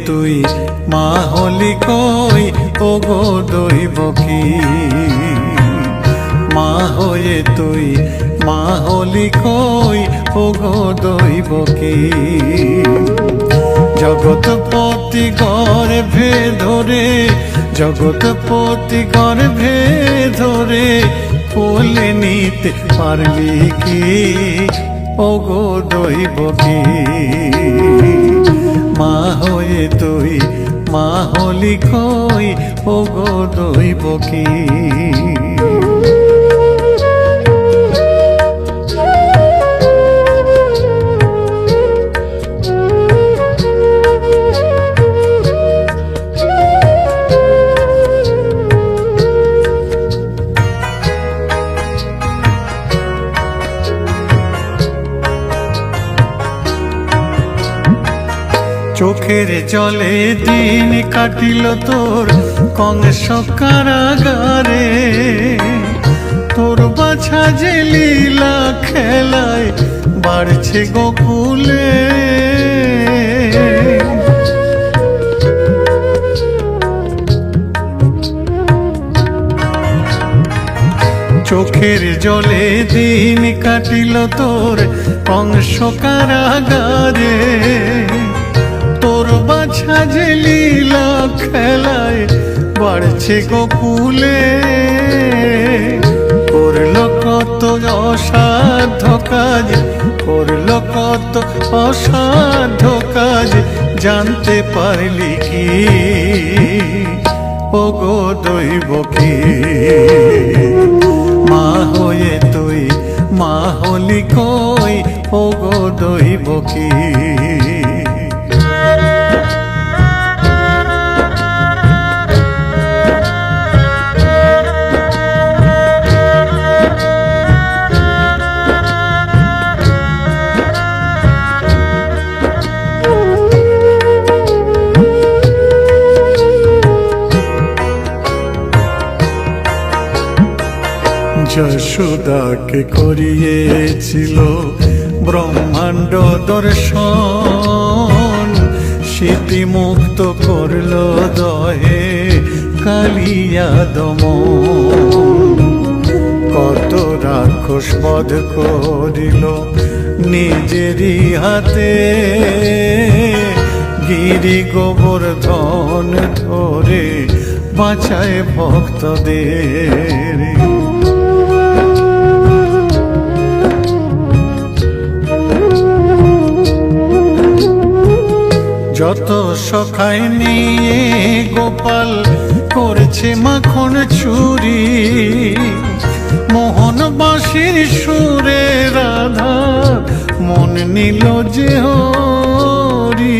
তুই মা হলি কই ওগো দইব কি। মা হয়ে তুই মা হলি কই ওগো দইব কি। জগৎপতি গর্ভে ধরে, জগৎপতি গর্ভে ধরে কোলে নিতে পারলি কি ওগো দইব কি। মা হয়ে তুই মা হলি কই ওগো দইব কি। চোখের জলে দিন কাটিল তোর কংস কারাগারে। তোর বাছা যে লীলা খেলায় বাড়ছে গোকুলে। চোখের জলে দিন কাটিল তোর কংস কারাগারে। তোর বাছা যে লীলা খেলায় বাড়ছে গোকুলে। করল কত অসাধ্য কাজ, করল কত অসাধ্য কাজ, জানতে পারলি কি ওগো দইব কি। মা হয়ে তুই মা হলি কই ওগো দইব কি। যশোদাকে করিয়েছিল ব্রহ্মাণ্ড দর্শন। স্মৃতি মুক্ত করল দহে কালিয়া দমন। কত রাক্ষস বধ করিল নিজেরই হাতে। গিরি গোবর্ধন ধরে বাঁচায় ভক্তদের। যত সখায় নিয়ে গোপাল করছে মাখন চুরি। মোহন বাঁশির সুরে রাধা মন নিল যে হরি।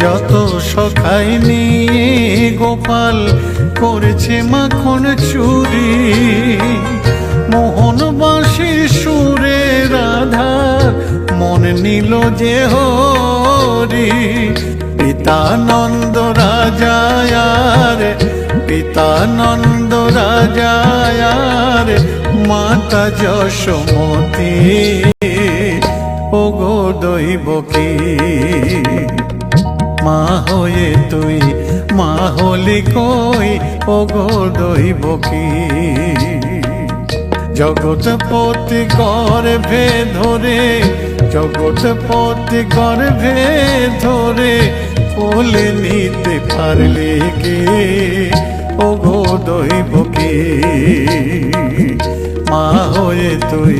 যত সখায় নিয়ে গোপাল করেছে মাখন চুরি। মোহন বাঁশির সুরে রাধা মন নিল যে হরি। পিতানন্দ রাজায়ার, পিতানন্দ রাজায়ার মাতা যশোমতী ওগো দইব কি। মা হয়ে তুই মা হলি কই ওগো দইব কি। জগৎপতি গর্ভে ধরে, জগৎপতি গর্ভে ধরে কোলে নিতে পারলি কি ওগো দইব কি। মা হয়ে তুই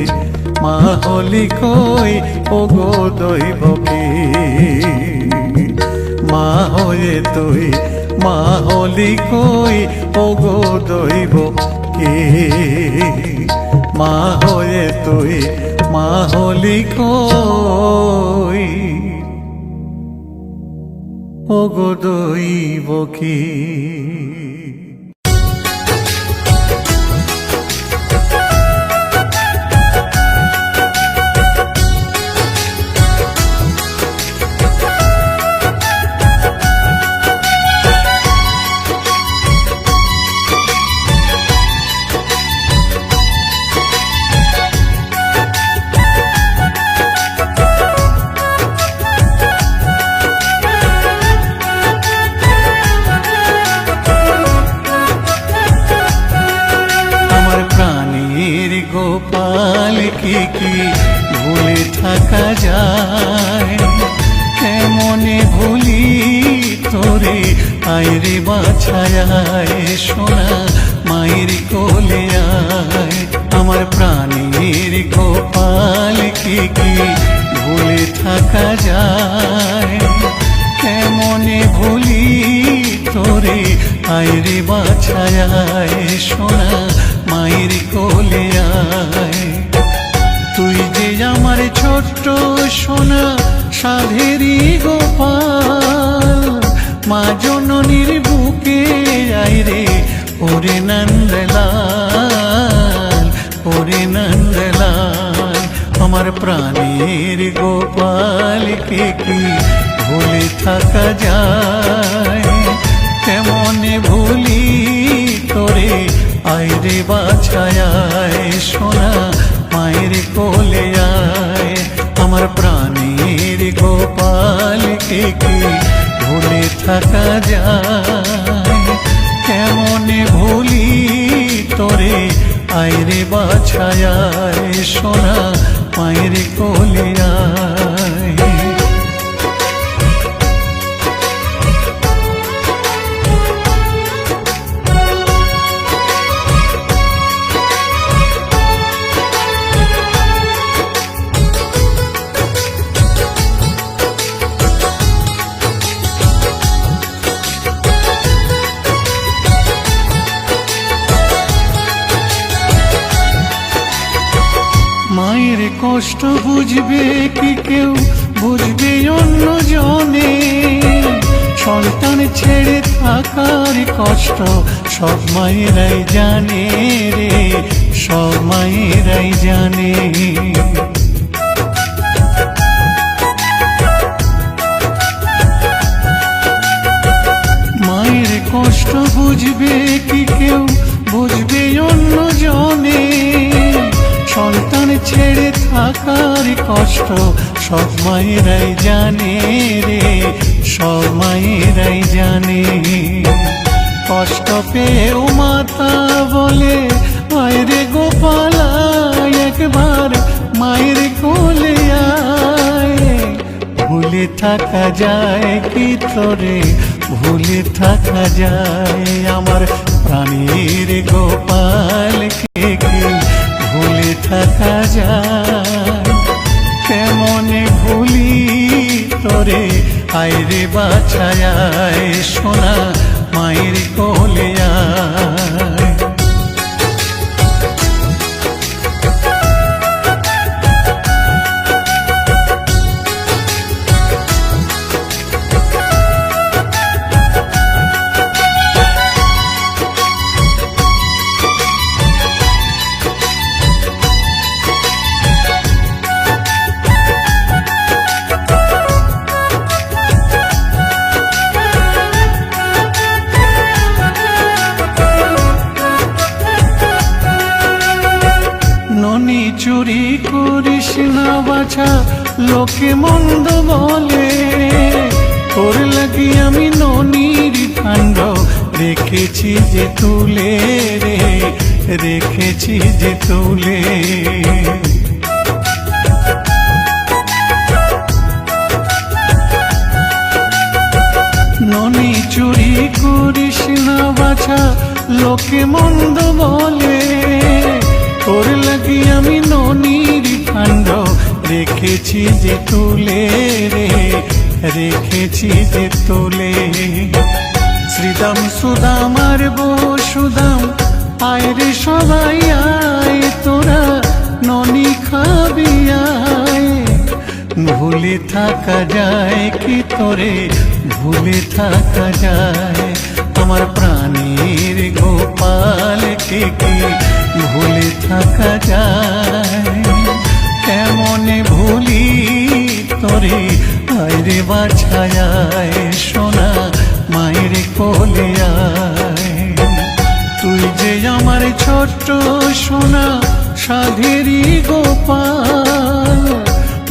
মা হলি কই ওগো দইব কি। মা হয়ে তুই মা হলি কই ওগো দইব কি। মা হয়ে তুই মা হলি কই ওগো দইব কি। কেমনে ভুলি তোরে, আইরে বাছায় সোনা মায়ের কোলে আয়। আমার প্রাণীর গোপাল কি ভুলে থাকা যায়, কেমনে ভুলি তোরে, আইরে বাছায় সোনা মায়ের কোলে আয়। তুই যে আমার ছোট্ট সোনা সাধেরি গোপাল, মা জননীর বুকে আইরে ওরে নন্দলাল, ওরে নন্দলাল। আমার প্রাণের গোপাল কে ভুলে থাকা যায়, কেমনে ভুলি তোরে, আইরে বাছায় সোনা মায়ের কোলে আয়। আমার প্রাণের গোপাল কে ভুলে থাকা যায়, কেমনে ভুলি তোরে, আইরে বাছায় সোনা মায়ের কোলে আয়। মায়ের কষ্ট বুঝবে কি কেউ, বুঝবে অন্য জনে, সন্তান ছেড়ে থাকার কষ্ট সব মায়েরাই জানে রে, সব মায়েরাই জানে। মায়ের কষ্ট বুঝবে কি কেউ, বুঝবে অন্য জনে, সন্তান ছেড়ে থাকার কষ্ট সব মায়েরাই জানে রে, সব মায়েরাই জানে। কষ্ট পেয়েও মাতা বলে আয়রে গোপালা, একবার মায়ের কোলে আয়। ভুলে থাকা যায় কি তোরে, ভুলে থাকা যায়, আমার প্রাণীর গোপাল কে ভুলে থাকা যায়, কেমনে ভুলি তোরে, আইরে বাছায় সোনা মায়ের কোলে আয়। ননি চুরি করিস না বাছা, লোকে মন্দ বলে, তোর লাগি আমি ননির কাণ্ড রেখেছি যে তুলে রে, রেখেছি যে তুলে। ননি চুরি করিস না বাছা, লোকে মন্দ বলে, তোর লাগি আমি ননির কাণ্ড রেখেছি যে তুলে রে, রেখেছি যে তুলে। শ্রীদাম সুদাম আর বসুদাম আয়রে সবাই আয়, তোরা ননি খাবি আয়। ভুলে থাকা যায় কি তোরে, ভুলে থাকা যায়, আমার প্রাণীর গোপাল কে ভুলে থাকা যায়, কেমনে ভুলি তোরে, আইরে বাছায় সোনা মায়ের কোলে আয়। তুই যে আমার ছোট্ট সোনা সাধেরি গোপাল,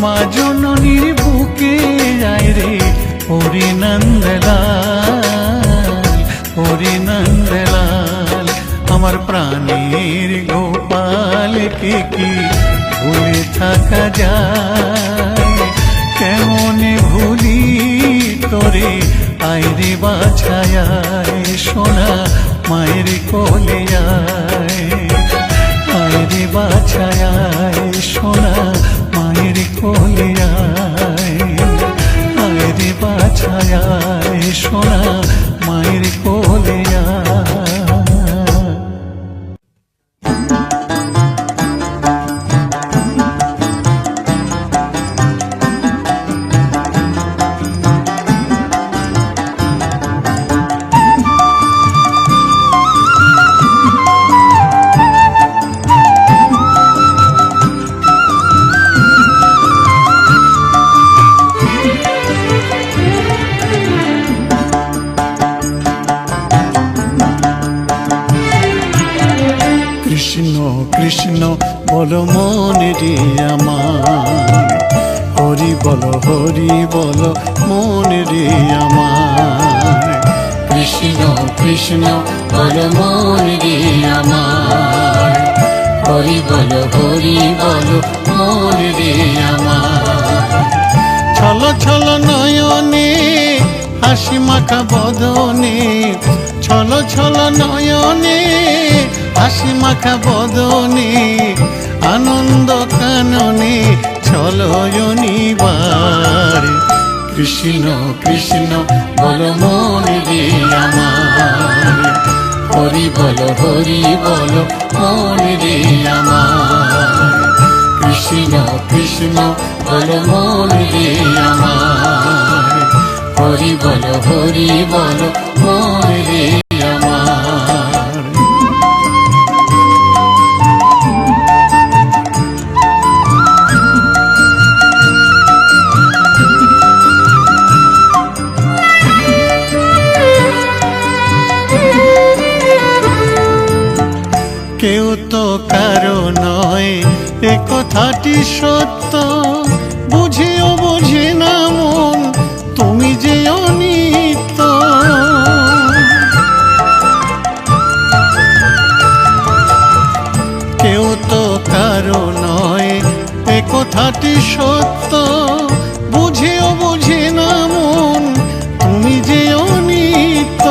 মা জননীর বুকে আইরে ওরে নন্দলাল, ওরে নন্দলাল। আমার প্রাণীর গোপাল কে ভুলে থাকা যায়, কেমনে ভুলি করে আইরে বাছায় সোনা মায়ের কোলে আইরে বাছায় সোনা মায়ের কোলে আইরে বাছায় সোনা মায়ের কোলে কৃষ্ণ কৃষ্ণ বলো মনে রে আমার, হরি বলো মনে রে আমার। কৃষ্ণ কৃষ্ণ বলো মনে রে আমার, হরি বলো মনে রে আমার। ছল ছল নয়নে হাসি মাখা বদনে, ছল ছল নয়নে হাসি মাখা বদনে, আনন্দ কাননে ছলয়নিবার। কৃষ্ণ কৃষ্ণ বলো মনে রে আমার, হরি বলো মনে রে আমার। কৃষ্ণ কৃষ্ণ বলো মনে রে আমার, হরি বলো মনে রে আমার। কেউ তো কারো নয় এ কথাটি সত্য, বুঝিও বুঝি না মন তুমি যে অনিত্য। কেউ তো কারো নয় এ কথাটি সত্য, বুঝিও বুঝি না মন তুমি যে অনিত্য।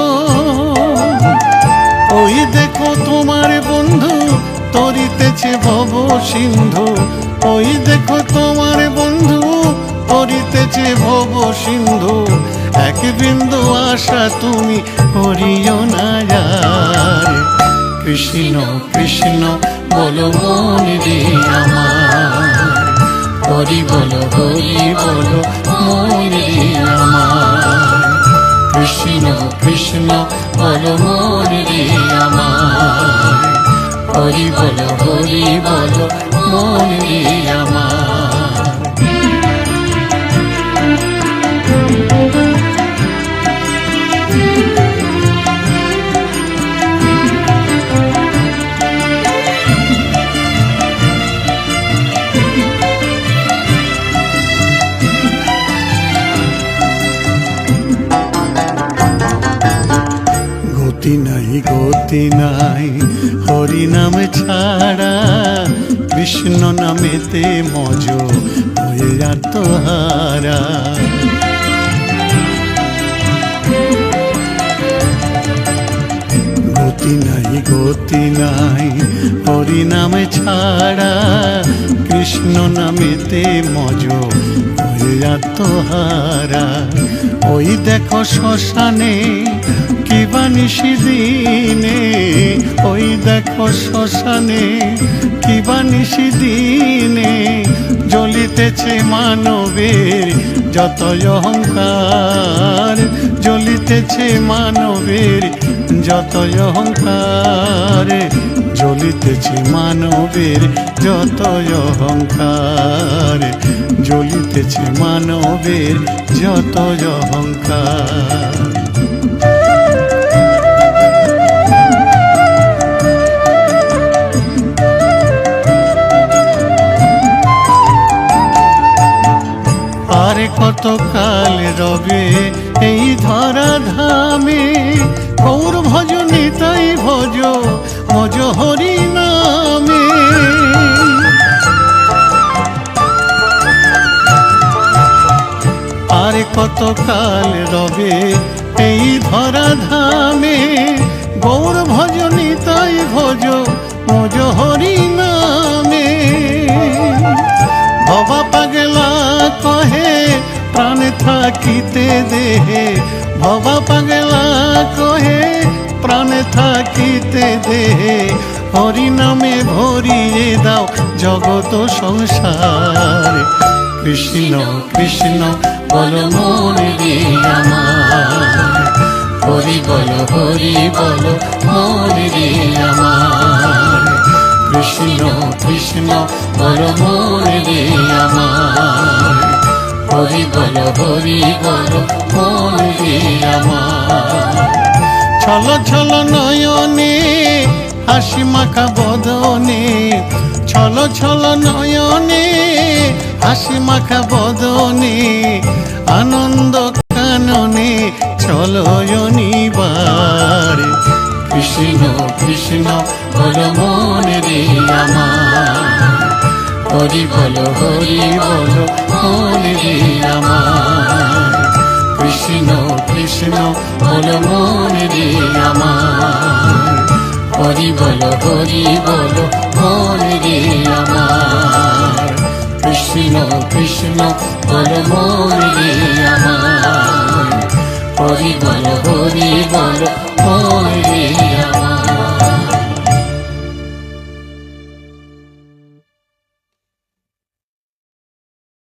ওই দেখো তোমার বন্ধু তরিতেছে ভব সিন্ধু, ওই দেখো তোমার বন্ধু তরিতেছে ভব সিন্ধু। এক বিন্দু আশা তুমি করিও না আর। কৃষ্ণ কৃষ্ণ বলো মনে রে আমার, হরি বলো মনে রে আমার। কৃষ্ণ কৃষ্ণ বলো মনে রে আমার, হরি বলো মনে রে আমার। গতি নাই হরি নামে ছাড়া, কৃষ্ণ নামেতে মজ হয়ে আত্মহারা। গতি নাই হরি নামে ছাড়া, কৃষ্ণ নামেতে মজ হয়ে আত্মহারা। ওই দেখো শ্মশানে কিবা নিশি দিনে, ওই দেখো শ্মশানে কিবা নিশি দিনে, জ্বলিতেছে মানবের যত অহংকার, জ্বলিতেছে মানবের যত অহংকার, জ্বলিতেছে মানবের যত অহংকার, জ্বলিতেছে মানবের যত অহংকার। আর কত কাল রবে এই ধরা ধামে, গৌর ভজ নিতাই ভজ মজ হরি নামে। আর কত কাল রবে এই ধরা ধামে, গৌর ভজনী তাই ভজ মোজ হরি নামে। ভবা পাগলা কহে প্রাণ থাকিতে দেহে, ভবা পাগলা কহে প্রাণ থাকিতে দেহে, হরি নামে ভরিয়ে দাও জগত সংসার। কৃষ্ণ কৃষ্ণ বল মন রে আমার, হরি বল মন রে আমার। কৃষ্ণ কৃষ্ণ বল মন রে আমার, হরি বল মন রে আমার। ছল ছল নয়নে হাসি মাখা বদনে, ছল ছল নয়নে হাসি মাখা বদনে, আনন্দ কাননে চলয়নিবার। কৃষ্ণ কৃষ্ণ বল মন রে আমার, হরি বল মন রে আমার। কৃষ্ণ কৃষ্ণ বল মন রে আমার, হরি বল মন রে আমার। কৃষ্ণ কৃষ্ণ বল মন রে আমার, হরি বল মন রে